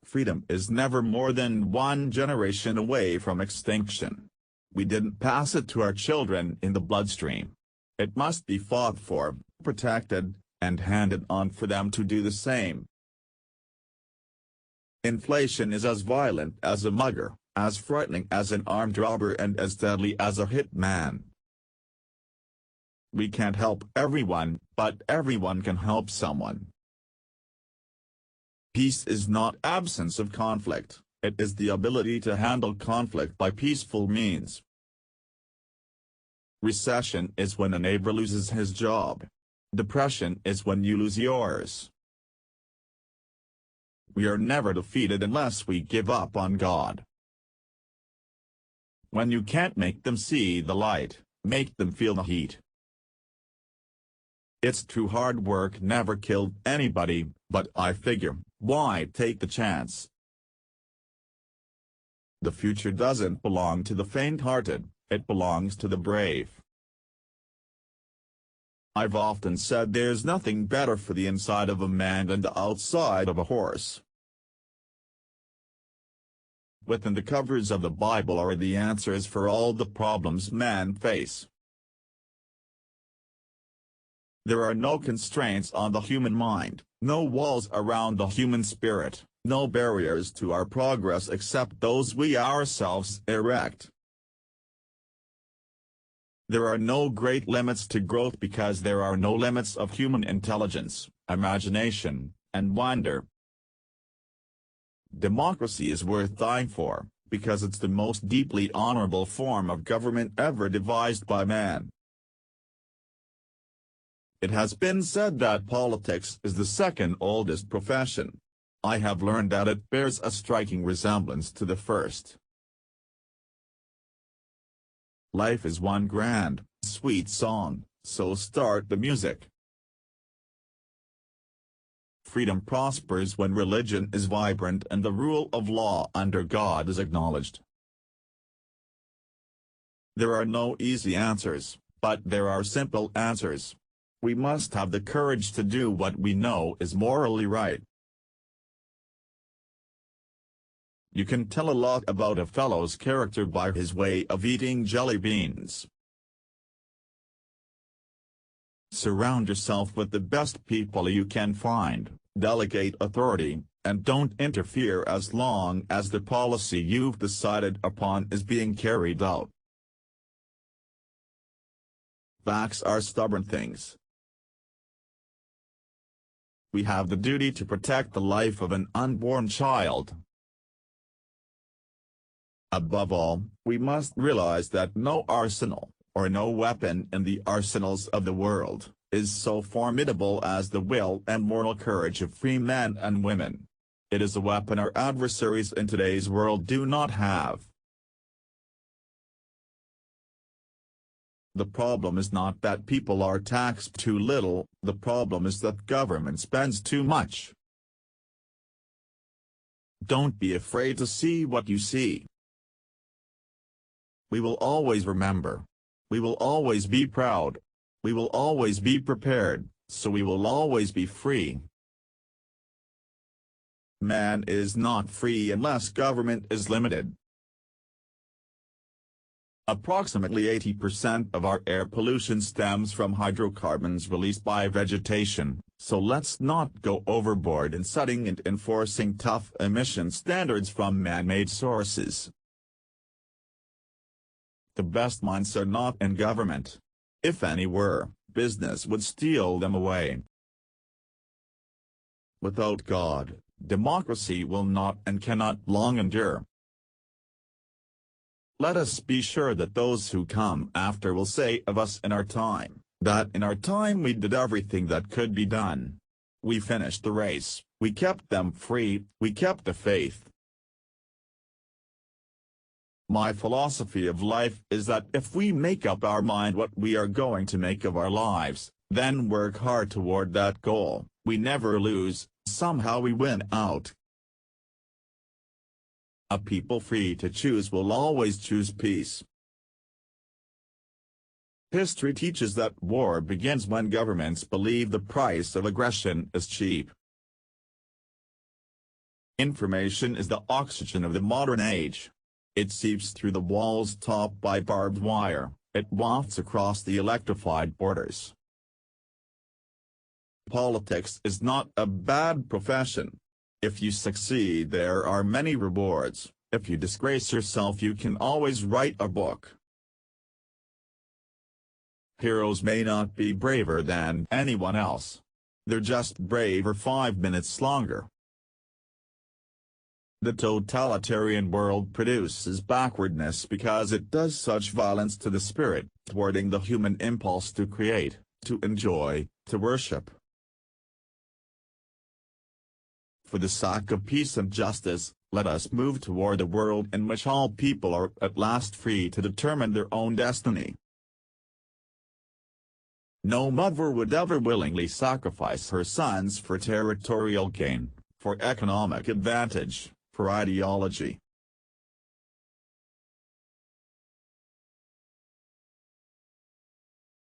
freedom is never more than one generation away from extinction. We didn't pass it to our children in the bloodstream. It must be fought for, protected, and handed on for them to do the same. Inflation is as violent as a mugger, as frightening as an armed robber, and as deadly as a hit man. We can't help everyone, but everyone can help someone. Peace is not absence of conflict, it is the ability to handle conflict by peaceful means. Recession is when a neighbor loses his job. Depression is when you lose yours. We are never defeated unless we give up on God. When you can't make them see the light, make them feel the heat. It's true, hard work never killed anybody, but I figure, why take the chance? The future doesn't belong to the faint-hearted, it belongs to the brave. I've often said there's nothing better for the inside of a man than the outside of a horse. Within the covers of the Bible are the answers for all the problems man face. There are no constraints on the human mind, no walls around the human spirit, no barriers to our progress except those we ourselves erect. There are no great limits to growth because there are no limits of human intelligence, imagination, and wonder. Democracy is worth dying for, because it's the most deeply honorable form of government ever devised by man. It has been said that politics is the second oldest profession. I have learned that it bears a striking resemblance to the first. Life is one grand, sweet song, so start the music. Freedom prospers when religion is vibrant and the rule of law under God is acknowledged. There are no easy answers, but there are simple answers. We must have the courage to do what we know is morally right. You can tell a lot about a fellow's character by his way of eating jelly beans. Surround yourself with the best people you can find, delegate authority, and don't interfere as long as the policy you've decided upon is being carried out. Facts are stubborn things. We have the duty to protect the life of an unborn child. Above all, we must realize that no arsenal, or no weapon in the arsenals of the world, is so formidable as the will and moral courage of free men and women. It is a weapon our adversaries in today's world do not have. The problem is not that people are taxed too little, the problem is that government spends too much. Don't be afraid to see what you see. We will always remember. We will always be proud. We will always be prepared, so we will always be free. Man is not free unless government is limited. Approximately 80% of our air pollution stems from hydrocarbons released by vegetation, so let's not go overboard in setting and enforcing tough emission standards from man-made sources. The best minds are not in government. If any were, business would steal them away. Without God, democracy will not and cannot long endure. Let us be sure that those who come after will say of us in our time, that in our time we did everything that could be done. We finished the race, we kept them free, we kept the faith. My philosophy of life is that if we make up our mind what we are going to make of our lives, then work hard toward that goal, we never lose, somehow we win out. A people free to choose will always choose peace. History teaches that war begins when governments believe the price of aggression is cheap. Information is the oxygen of the modern age. It seeps through the walls topped by barbed wire, it wafts across the electrified borders. Politics is not a bad profession. If you succeed, there are many rewards. If you disgrace yourself, you can always write a book. Heroes may not be braver than anyone else. They're just braver 5 minutes longer. The totalitarian world produces backwardness because it does such violence to the spirit, thwarting the human impulse to create, to enjoy, to worship. For the sake of peace and justice, let us move toward a world in which all people are at last free to determine their own destiny. No mother would ever willingly sacrifice her sons for territorial gain, for economic advantage, for ideology,